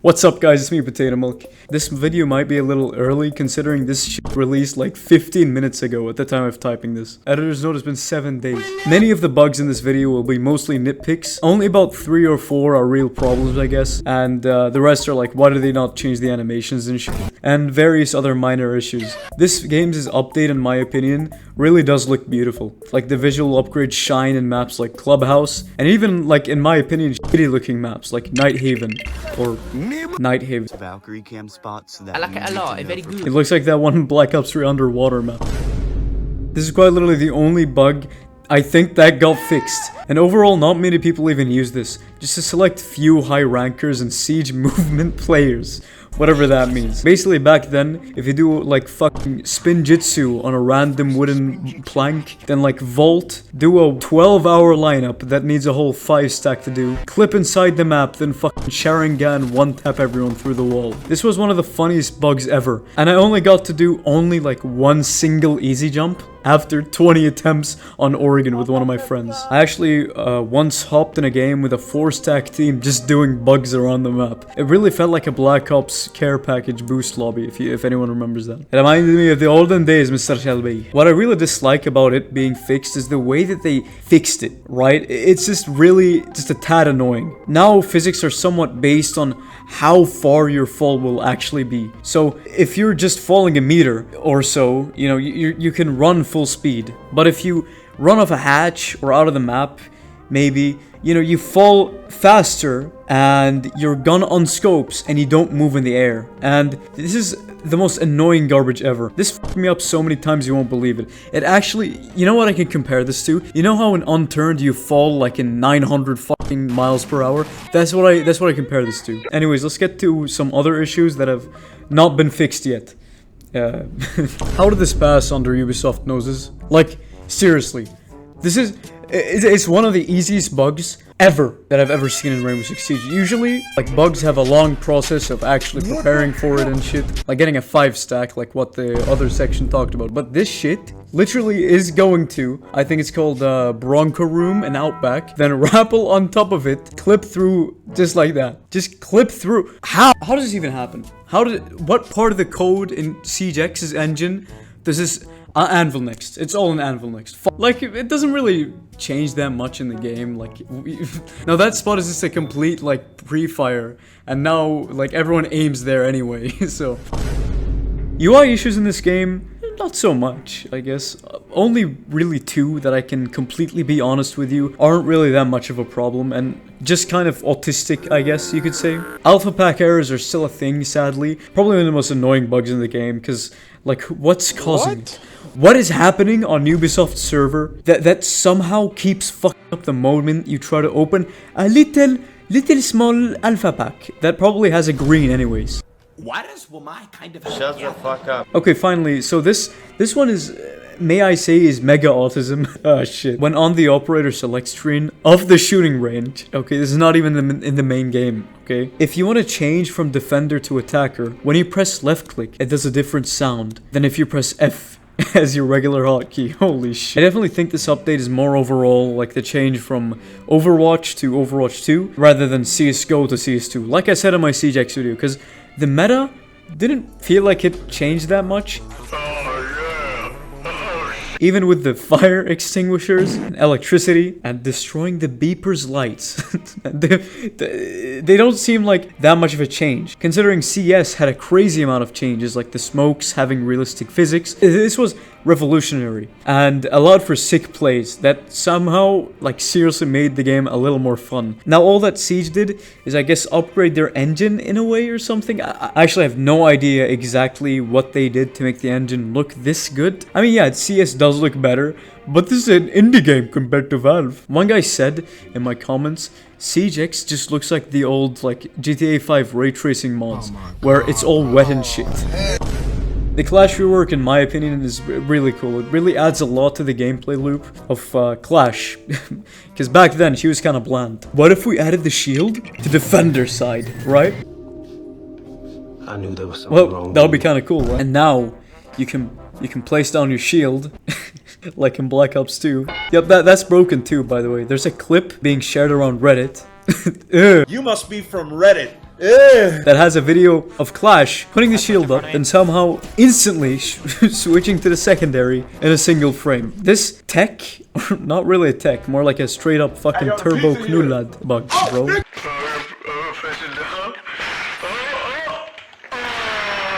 What's up guys, it's me Potato Milk. This video might be a little early considering this shit released like 15 minutes ago at the time of typing this. Editor's note, it's been 7 days. Many of the bugs in this video will be mostly nitpicks. Only about 3 or 4 are real problems, I guess. And the rest are like, why did they not change the animations and shit? And various other minor issues. This game's update, in my opinion, really does look beautiful. Like the visual upgrades shine in maps like Clubhouse. And even like, in my opinion, shitty looking maps like Night Haven or Night Haven. Valkyrie cam spots I like it a lot, it's very good. It looks like that one Black Ops 3 underwater map. This is quite literally the only bug I think that got fixed. And overall, not many people even use this. Just a select few high rankers and siege movement players. Whatever that means. Basically, back then, if you do like fucking spin jitsu on a random wooden plank, then like vault, do a 12-hour lineup that needs a whole 5 stack to do, clip inside the map, then fucking Sharingan one-tap everyone through the wall. This was one of the funniest bugs ever. And I only got to do only like one single easy jump after 20 attempts on Oregon with one of my friends. I actually once hopped in a game with a 4-stack team just doing bugs around the map. It really felt like a Black Ops care package boost lobby, if anyone remembers that. It reminded me of the olden days, Mr. Shelby. What I really dislike about it being fixed is the way that they fixed it, right? It's just really just a tad annoying. Now physics are somewhat based on how far your fall will actually be. So if you're just falling a meter or so, you know, you can run full speed. But if you run off a hatch or out of the map, maybe, you know, you fall faster and your gun unscopes and you don't move in the air. And this is the most annoying garbage ever. This fucked me up so many times you won't believe it. It actually, you know what I can compare this to? You know how in Unturned you fall like in 900 fucking miles per hour? That's what I compare this to. Anyways, let's get to some other issues that have not been fixed yet. How did this pass under Ubisoft noses? Like, seriously. It's one of the easiest bugs ever that I've ever seen in Rainbow Six Siege. Usually, like, bugs have a long process of actually preparing for it and shit. Like getting a 5 stack, like what the other section talked about. But this shit literally is going to, I think it's called Bronco Room and Outback, then rappel on top of it, clip through just like that. Just clip through. How does this even happen? What part of the code in SIEGEX's engine does this... Anvil next. It's all in Anvil next. Like, it doesn't really change that much in the game. Like, now that spot is just a complete, like, pre-fire. And now, like, everyone aims there anyway, so. UI issues in this game, not so much, I guess. Only really 2 that I can completely be honest with you aren't really that much of a problem. And just kind of autistic, I guess you could say. Alpha pack errors are still a thing, sadly. Probably one of the most annoying bugs in the game, because, like, what's causing it? What is happening on Ubisoft's server that somehow keeps fucking up the moment you try to open a little small alpha pack that probably has a green anyways? Why does Wamai kind of... Shut the fuck up. Okay, finally, so this one is, may I say, is mega autism. Oh shit. When on the operator select screen of the shooting range, okay, this is not even in the main game, okay? If you want to change from defender to attacker, when you press left click, it does a different sound than if you press F as your regular hotkey. Holy shit. I definitely think this update is more overall like the change from Overwatch to Overwatch 2 rather than CSGO to CS2. Like I said in my SIEGEX video, because the meta didn't feel like it changed that much. Even with the fire extinguishers and electricity and destroying the beeper's lights. they don't seem like that much of a change. Considering CS had a crazy amount of changes, like the smokes having realistic physics. This was revolutionary and allowed for sick plays that somehow, like, seriously made the game a little more fun. Now all that Siege did is, I guess, upgrade their engine in a way or something. I actually have no idea exactly what they did to make the engine look this good. I mean, yeah, CS does look better, but this is an indie game compared to Valve. One guy said in my comments, SIEGEX just looks like the old, like, GTA 5 ray tracing mods, where it's all wet and shit. The Clash rework, in my opinion, is really cool. It really adds a lot to the gameplay loop of Clash. Because back then, she was kind of bland. What if we added the shield to Defender side, right? I knew there was something wrong. Well, that would be kind of cool, right? And now, you can place down your shield, like in Black Ops 2. Yep, that's broken too, by the way. There's a clip being shared around Reddit. You must be from Reddit. that has a video of Clash putting the shield up and somehow instantly switching to the secondary in a single frame. This tech, or not really a tech, more like a straight up fucking turbo knullad bug, bro.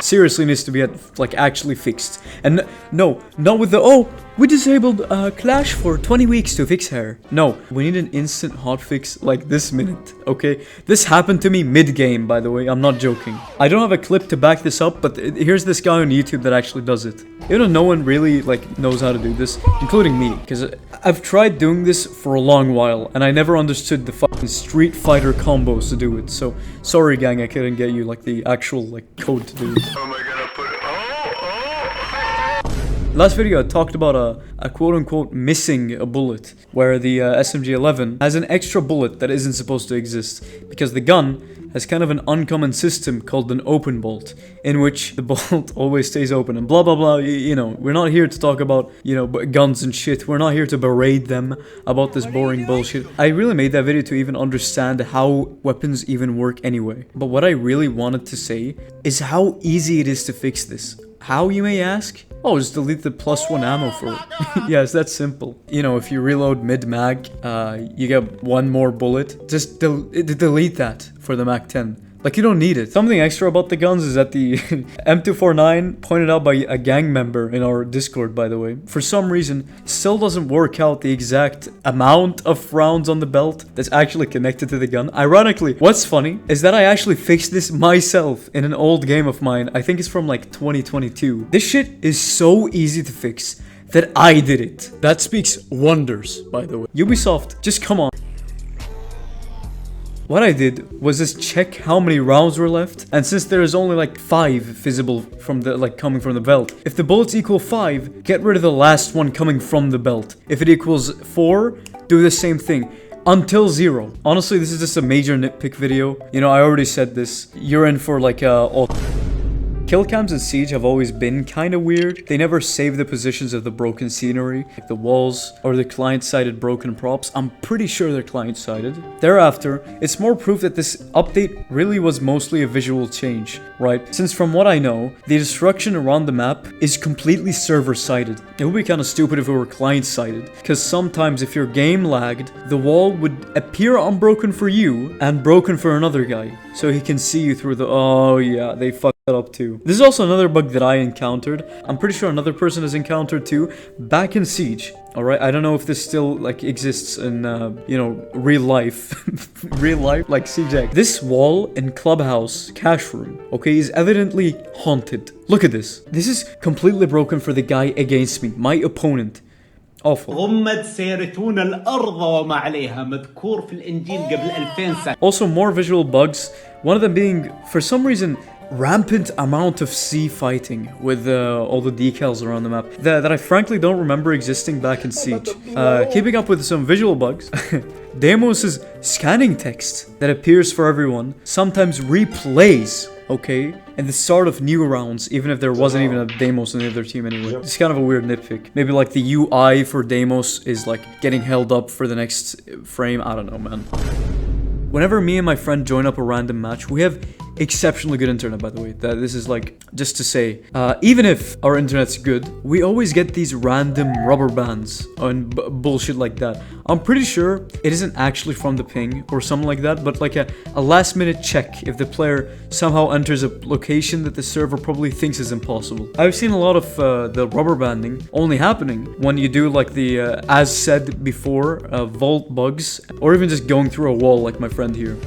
Seriously needs to be like actually fixed. And no, not with the we disabled Clash for 20 weeks to fix her. No, we need an instant hotfix like this minute, okay? This happened to me mid-game, by the way, I'm not joking. I don't have a clip to back this up, but here's this guy on YouTube that actually does it. Even though no one really like knows how to do this, including me, because I've tried doing this for a long while and I never understood the fucking Street Fighter combos to do it. So sorry gang, I couldn't get you like the actual like code to do it. Oh my god, I put it. Last video I talked about a quote-unquote missing a bullet, where the SMG-11 has an extra bullet that isn't supposed to exist, because the gun has kind of an uncommon system called an open bolt, in which the bolt always stays open, and blah blah blah, you know, we're not here to talk about, you know, guns and shit, we're not here to berate them about this boring bullshit. I really made that video to even understand how weapons even work anyway, but what I really wanted to say is how easy it is to fix this. How, you may ask? Oh, just delete the +1 ammo for it. Yeah, it's that simple. You know, if you reload mid-mag, you get one more bullet. Just delete that for the Mac-10. Like, you don't need it. Something extra about the guns is that the M249, pointed out by a gang member in our Discord, by the way, for some reason, still doesn't work out the exact amount of rounds on the belt that's actually connected to the gun. Ironically, what's funny is that I actually fixed this myself in an old game of mine. I think it's from like 2022. This shit is so easy to fix that I did it. That speaks wonders, by the way. Ubisoft, just come on. What I did was just check how many rounds were left, and since there is only like 5 visible from the coming from the belt, if the bullets equal 5, get rid of the last one coming from the belt. If it equals 4, do the same thing until 0. Honestly, this is just a major nitpick video. You know, I already said this. You're in for like Killcams in Siege have always been kinda weird. They never save the positions of the broken scenery, like the walls, or the client-sided broken props. I'm pretty sure they're client-sided. Thereafter, it's more proof that this update really was mostly a visual change, right? Since from what I know, the destruction around the map is completely server-sided. It would be kinda stupid if it were client-sided, because sometimes if your game lagged, the wall would appear unbroken for you, and broken for another guy, so he can see you through the— oh yeah, they fucked that up too. This is also another bug that I encountered. I'm pretty sure another person has encountered too, back in Siege. Alright, I don't know if this still like exists in, you know, real life. Real life, like SIEGEX. This wall in Clubhouse Cash Room, okay, is evidently haunted. Look at this. This is completely broken for the guy against me, my opponent. Awful. Also, more visual bugs. One of them being, for some reason, rampant amount of sea fighting with all the decals around the map that I frankly don't remember existing back in Siege. Keeping up with some visual bugs, Deimos' scanning text that appears for everyone sometimes replays, okay, at the start of new rounds, even if there wasn't even a Deimos in the other team anyway. It's kind of a weird nitpick. Maybe like the UI for Deimos is like getting held up for the next frame. I don't know, man. Whenever me and my friend join up a random match, we have exceptionally good internet, by the way. This is like, just to say, even if our internet's good, we always get these random rubber bands and bullshit like that. I'm pretty sure it isn't actually from the ping or something like that, but like a last minute check if the player somehow enters a location that the server probably thinks is impossible. I've seen a lot of the rubber banding only happening when you do like the, as said before, vault bugs, or even just going through a wall like my friend here.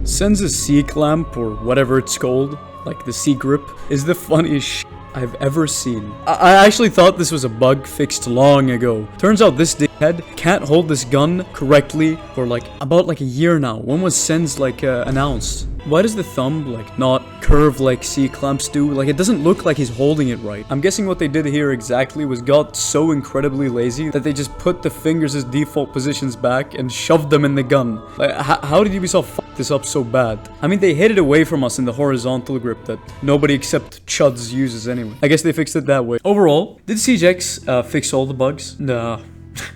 Sen's sea clamp, or whatever it's called, like the sea grip, is the funniest shit I've ever seen. I actually thought this was a bug fixed long ago. Turns out this dickhead can't hold this gun correctly for like about like a year now. When was Sen's like announced? Why does the thumb like not curve like sea clamps do? Like it doesn't look like he's holding it right. I'm guessing what they did here exactly was got so incredibly lazy that they just put the fingers as default positions back and shoved them in the gun. Like how did Ubisoft fuck this up so bad? I mean, they hid it away from us in the horizontal grip that nobody except chuds uses anyway. I guess they fixed it that way. Overall, did SIEGEX fix all the bugs? Nah.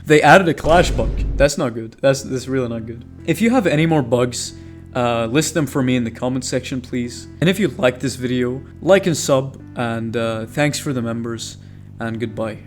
They added a clash bug. That's not good. That's really not good. If you have any more bugs, List them for me in the comment section, please. And if you liked this video, like and sub, and thanks for the members, and goodbye.